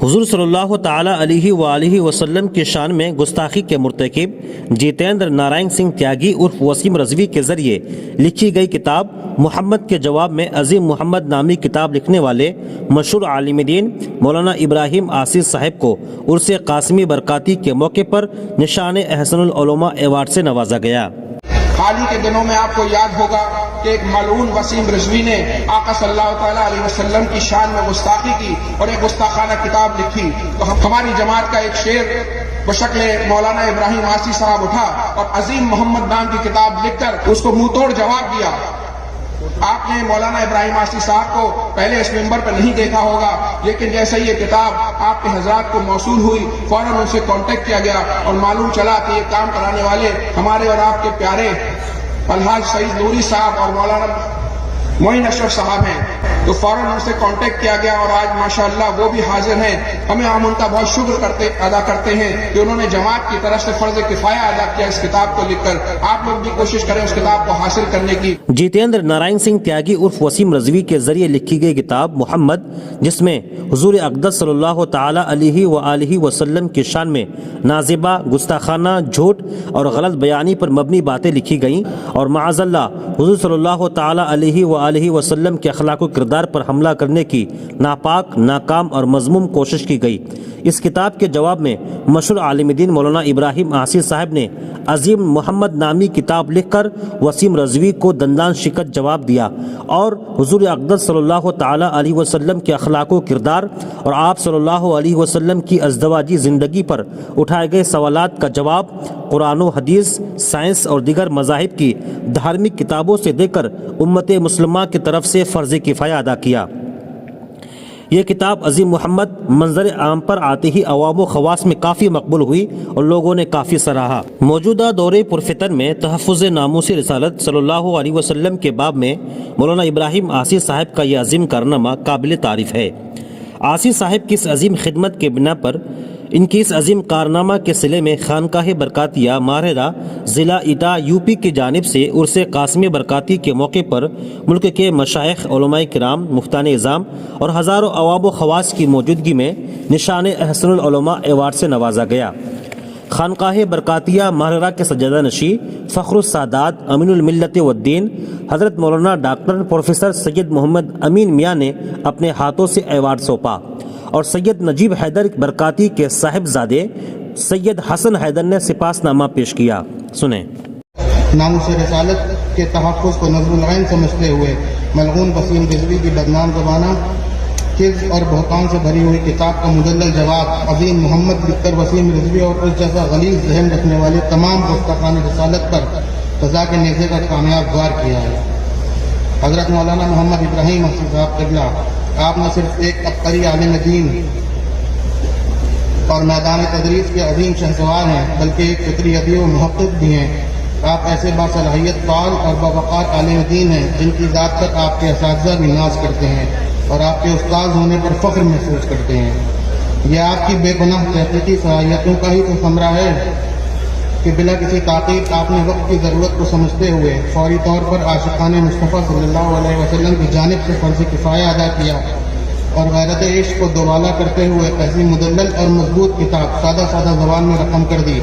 حضور صلی اللہ تعالی علیہ وآلہ وسلم کی شان میں گستاخی کے مرتکب جیتیندر نارائن سنگھ تیاگی عرف وسیم رضوی کے ذریعے لکھی گئی کتاب محمد کے جواب میں عظیم محمد نامی کتاب لکھنے والے مشہور عالم دین مولانا ابراہیم آصی صاحب کو عرس قاسمی برکاتی کے موقع پر نشان احسن العلماء ایوارڈ سے نوازا گیا۔ حال ہی کے دنوں میں آپ کو یاد ہوگا کہ ایک ملعون وسیم رضوی نے آقا صلی اللہ تعالیٰ علیہ وسلم کی شان میں گستاخی کی اور ایک گستاخانہ کتاب لکھی، تو ہماری جماعت کا ایک شعر بشکل مولانا ابراہیم آصی صاحب اٹھا اور عظیم محمد نام کی کتاب لکھ کر اس کو منہ توڑ جواب دیا۔ آپ نے مولانا ابراہیم آصی صاحب کو پہلے اس ممبر پر نہیں دیکھا ہوگا، لیکن جیسے یہ کتاب آپ کے حضرات کو موصول ہوئی فوراً ان سے کانٹیکٹ کیا گیا اور معلوم چلا کہ یہ کام کرانے والے ہمارے اور آپ کے پیارے الحاج سعید نوری صاحب اور مولانا معین اشرف صاحب ہیں، تو فوراً ان سے کانٹیکٹ کیا گیا اور آج ماشاءاللہ وہ بھی حاضر ہیں۔ ہم ان کا بہت شکر ادا کرتے ہیں کہ انہوں نے جماعت کی طرف سے فرض کفایہ ادا کیا اس کتاب کو لکھ کر۔ آپ لوگ بھی کوشش کریں اس کتاب کو حاصل کرنے کی۔ جیتیندر نارائن سنگھ تیاگی عرف وسیم رضوی کے ذریعے لکھی گئی کتاب محمد، جس میں حضور اقدس صلی اللہ تعالی علیہ وآلہ وسلم کی شان میں نازبہ، گستاخانہ، جھوٹ اور غلط بیانی پر مبنی باتیں لکھی گئیں اور معاذ اللہ حضور صلی اللہ تعالی علیہ وآلہ وسلم کے اخلاق و کردار پر حملہ کرنے کی ناپاک، ناکام اور مذموم کوشش کی گئی۔ اس کتاب کے جواب میں مشہور عالم دین مولانا ابراہیم آصی صاحب نے عظیم محمد نامی کتاب لکھ کر وسیم رضوی کو دندان شکست جواب دیا اور حضور اقدس صلی اللہ تعالی علیہ وسلم کے اخلاق و کردار اور آپ صلی اللہ علیہ وسلم کی ازدواجی زندگی پر اٹھائے گئے سوالات کا جواب قرآن و حدیث، سائنس اور دیگر مذاہب کی دھارمک کتابوں سے دے کر امت مسلمہ کی طرف سے فرض کفایہ ادا کیا۔ یہ کتاب عظیم محمد منظر عام پر آتے ہی عوام و خواص میں کافی مقبول ہوئی اور لوگوں نے کافی سراہا۔ موجودہ دور پرفتن میں تحفظ ناموس رسالت صلی اللہ علیہ وسلم کے باب میں مولانا ابراہیم آصی صاحب کا یہ عظیم کارنامہ قابل تعریف ہے۔ آصی صاحب کی اس عظیم خدمت کے بنا پر ان کی اس عظیم کارنامہ کے صلے میں خانقاہ برکاتیہ ماہرہ ضلع ایٹا یوپی کی جانب سے عرس قاسمی برکاتی کے موقع پر ملک کے مشائخ، علماء کرام، مفتان اعظام اور ہزاروں عوام و خواص کی موجودگی میں نشان احسن العلماء ایوارڈ سے نوازا گیا۔ خانقاہ برکاتیہ ماہرہ کے سجادہ نشی فخر السادات امین الملت والدین حضرت مولانا ڈاکٹر پروفیسر سید محمد امین میاں نے اپنے ہاتھوں سے ایوارڈ سونپا اور سید نجیب حیدر برکاتی کے صاحبزادے سید حسن حیدر نے سپاس نامہ پیش کیا۔ سنیں۔ ناموس رسالت کے تحفظ کو نظم العین سمجھتے ہوئے ملعون وسیم رضوی کی بدنام زبانہ کذب اور بہتان سے بھری ہوئی کتاب کا مجلل جواب عظیم محمد لکھ کر وسیم رضوی اور اس جیسا غلیظ ذہن رکھنے والے تمام گستاخان رسالت پر سزا کے نیزے کا کامیاب وار کیا ہے۔ حضرت مولانا محمد ابراہیم آصی صاحب قبلہ، آپ نہ صرف ایک عبقری عالم دین اور میدان تدریس کے عظیم شہسوار ہیں بلکہ ایک فطری ادیب و محقق بھی ہیں۔ آپ ایسے باصلاحیت فعال اور باوقار عالم دین ہیں جن کی ذات پر آپ کے اساتذہ بھی ناز کرتے ہیں اور آپ کے استاد ہونے پر فخر محسوس کرتے ہیں۔ یہ آپ کی بے گناہ تحقیقی صلاحیتوں کا ہی تو ثمرہ ہے کہ بلا کسی تاخیر آپ نے وقت کی ضرورت کو سمجھتے ہوئے فوری طور پر عاشقان مصطفیٰ صلی اللہ علیہ وسلم کی جانب سے فرض کفایہ ادا کیا اور غیرت عشق کو دوبالا کرتے ہوئے ایسی مدلل اور مضبوط کتاب سادہ زبان میں رقم کر دی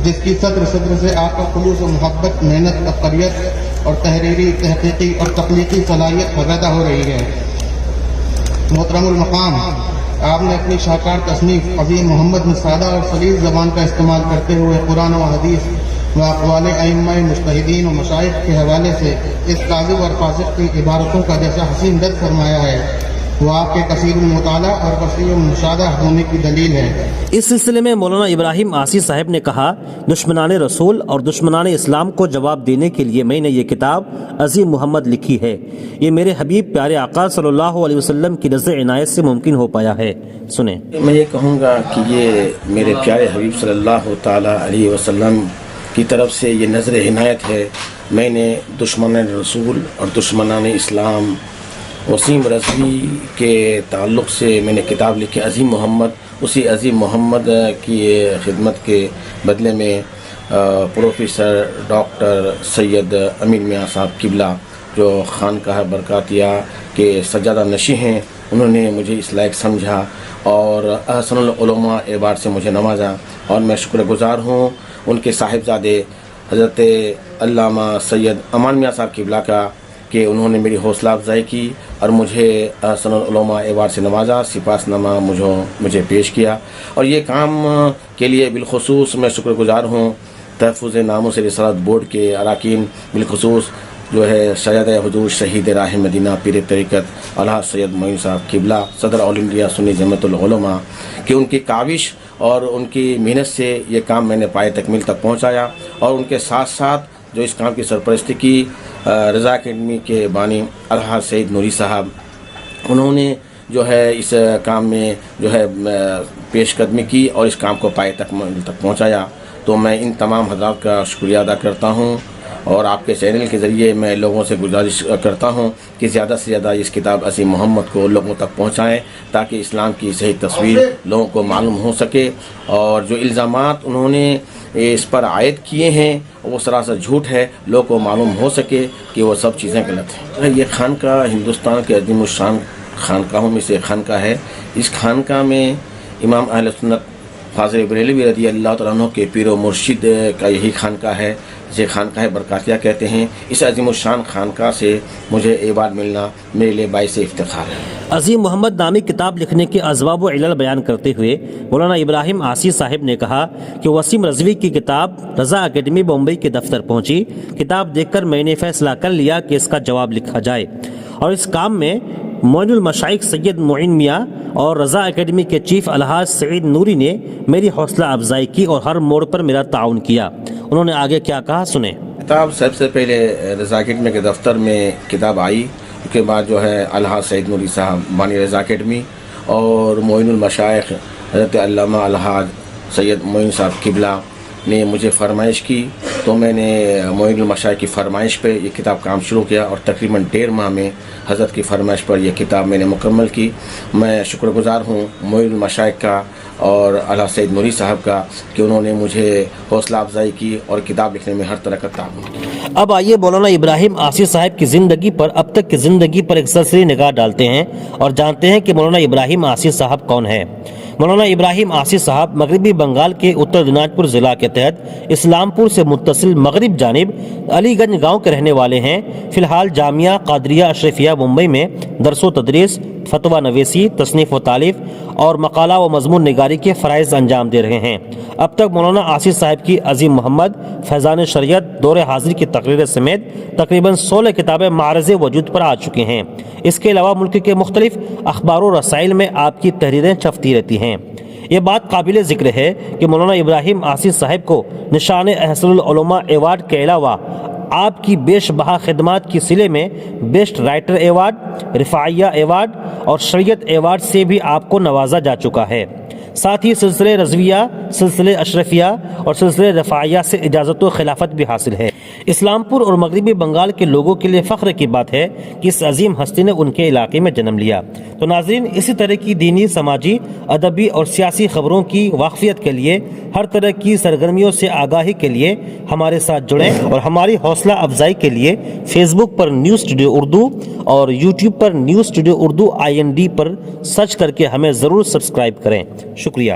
جس کی صدر سے آپ کا خلوص و محبت، محنت، عبقریت اور تحریری، تحقیقی اور تخلیقی صلاحیت پیدا ہو رہی ہے۔ محترم المقام، آپ نے اپنی شاہکار تصنیف عظیم محمد میں سادہ اور سلیس زبان کا استعمال کرتے ہوئے قرآن و حدیث و اقوال ائمہ مجتہدین و مشائخ کے حوالے سے اس کاذب اور فاسق کی عبارتوں کا جیسا حسین رد فرمایا ہے وہ آپ کے کثیر المطالعہ اور وسیع المشاہدہ ہونے کی دلیل ہے۔ اس سلسلے میں مولانا ابراہیم آصی صاحب نے کہا، دشمنان رسول اور دشمنان اسلام کو جواب دینے کے لیے میں نے یہ کتاب عظیم محمد لکھی ہے۔ یہ میرے حبیب پیارے آقا صلی اللہ علیہ وسلم کی نظر عنایت سے ممکن ہو پایا ہے۔ سنیں۔ میں یہ کہوں گا کہ یہ میرے پیارے حبیب صلی اللہ تعالی علیہ وسلم کی طرف سے یہ نظر عنایت ہے۔ میں نے دشمنان رسول اور دشمنان اسلام وسیم رضوی کے تعلق سے میں نے کتاب لکھی عظیم محمد۔ اسی عظیم محمد کی خدمت کے بدلے میں پروفیسر ڈاکٹر سید امین میاں صاحب قبلہ جو خانقاہ برکاتیہ کے سجادہ نشین ہیں، انہوں نے مجھے اس لائق سمجھا اور احسن العلماء ایوارڈ سے مجھے نوازا، اور میں شکر گزار ہوں ان کے صاحبزادے حضرت علامہ سید امان میاں صاحب قبلہ کا کہ انہوں نے میری حوصلہ افزائی کی اور مجھے احسن العلماء ایوارڈ سے نوازا، سپاس نامہ مجھے پیش کیا۔ اور یہ کام کے لیے بالخصوص میں شکر گزار ہوں تحفظ ناموس رسالت بورڈ کے اراکین، بالخصوص جو ہے سید حضور شہید راہ مدینہ پیر طریقت الحاج سید معین صاحب قبلہ صدر آل انڈیا سنی جماعت العلماء کہ ان کی کاوش اور ان کی محنت سے یہ کام میں نے پائے تکمیل تک پہنچایا، اور ان کے ساتھ ساتھ جو اس کام کی سرپرستی کی رضا اکیڈمی کے بانی الحاج سید نوری صاحب، انہوں نے جو ہے اس کام میں جو ہے پیش قدمی کی اور اس کام کو پائے تکمیل تک پہنچایا۔ تو میں ان تمام حضرات کا شکریہ ادا کرتا ہوں، اور آپ کے چینل کے ذریعے میں لوگوں سے گزارش کرتا ہوں کہ زیادہ سے زیادہ اس کتاب عظیم محمد کو لوگوں تک پہنچائیں تاکہ اسلام کی صحیح تصویر لوگوں کو معلوم ہو سکے، اور جو الزامات انہوں نے اس پر عائد کیے ہیں وہ سراسر جھوٹ ہے، لوگوں کو معلوم ہو سکے کہ وہ سب چیزیں غلط ہیں۔ یہ خانقاہ ہندوستان کے عظیم الشان خانقاہوں میں سے ایک خانقاہ ہے۔ اس خانقاہ میں امام اہل سنت فاضل بریلوی رضی اللہ تعالیٰ عنہ کے پیر و مرشد کا یہی خانقاہ ہے، جسے خانقاہ برکاتیہ کہتے ہیں۔ اس عظیم الشان خانقاہ سے مجھے ایوارڈ ملنا میرے لیے باعث افتخار ہے۔ عظیم محمد نامی کتاب لکھنے کے اسباب و علل بیان کرتے ہوئے مولانا ابراہیم عاصی صاحب نے کہا کہ وسیم رضوی کی کتاب رضا اکیڈمی بمبئی کے دفتر پہنچی۔ کتاب دیکھ کر میں نے فیصلہ کر لیا کہ اس کا جواب لکھا جائے، اور اس کام میں معین المشائخ سید معین میاں اور رضا اکیڈمی کے چیف الحاج سعید نوری نے میری حوصلہ افزائی کی اور ہر موڑ پر میرا تعاون کیا۔ انہوں نے آگے کیا کہا سنیں۔ کتاب سب سے پہلے رضا اکیڈمی کے دفتر میں کتاب آئی، اس کے بعد جو ہے الحاج سعید نوری صاحب بانی رضا اکیڈمی اور معین المشائخ حضرت علامہ الحاج سید معین صاحب قبلہ نے مجھے فرمائش کی، تو میں نے معین المشائخ کی فرمائش پہ یہ کتاب کام شروع کیا، اور تقریباً 1.5 ماہ میں حضرت کی فرمائش پر یہ کتاب میں نے مکمل کی۔ میں شکر گزار ہوں معین المشائخ کا اور الحاج سید نوری صاحب کا کہ انہوں نے مجھے حوصلہ افزائی کی اور کتاب لکھنے میں ہر طرح کا تعاون کیا۔ اب آئیے مولانا ابراہیم عاصی صاحب کی زندگی پر، اب تک کی زندگی پر ایک سرسری نگاہ ڈالتے ہیں اور جانتے ہیں کہ مولانا ابراہیم عاصی صاحب کون ہے۔ مولانا ابراہیم عاصی صاحب مغربی بنگال کے اتر دناج پور ضلع کے تحت اسلام پور سے متصل مغرب جانب علی گنج گاؤں کے رہنے والے ہیں۔ فی الحال جامعہ قادریہ اشرفیہ ممبئی میں درس و تدریس، فتویٰ نویسی، تصنیف و تالیف اور مقالہ و مضمون نگاری کے فرائض انجام دے رہے ہیں۔ اب تک مولانا عاصی صاحب کی عظیم محمد، فیضان شریعت، دور حاضری کی تقریریں سمیت تقریباً 16 کتابیں معرض وجود پر آ چکی ہیں۔ اس کے علاوہ ملک کے مختلف اخبار و رسائل میں آپ کی تحریریں چھپتی رہتی ہیں۔ یہ بات قابل ذکر ہے کہ مولانا ابراہیم عاصی صاحب کو نشان احسن العلماء ایوارڈ کے علاوہ آپ کی بیش بہا خدمات کی صلے میں بیسٹ رائٹر ایوارڈ، رفاعیہ ایوارڈ اور شریعت ایوارڈ سے بھی آپ کو نوازا جا چکا ہے۔ ساتھ ہی سلسلہ رضویہ، سلسلہ اشرفیہ اور سلسلہ رفاعیہ سے اجازت و خلافت بھی حاصل ہے۔ اسلام پور اور مغربی بنگال کے لوگوں کے لیے فخر کی بات ہے کہ اس عظیم ہستی نے ان کے علاقے میں جنم لیا۔ تو ناظرین، اسی طرح کی دینی، سماجی، ادبی اور سیاسی خبروں کی واقفیت کے لیے، ہر طرح کی سرگرمیوں سے آگاہی کے لیے ہمارے ساتھ جڑیں، اور ہماری حوصلہ افزائی کے لیے فیس بک پر نیوز اسٹوڈیو اردو اور یوٹیوب پر نیوز اسٹوڈیو اردو IND پر سرچ کر کے ہمیں ضرور سبسکرائب کریں۔ شکریہ۔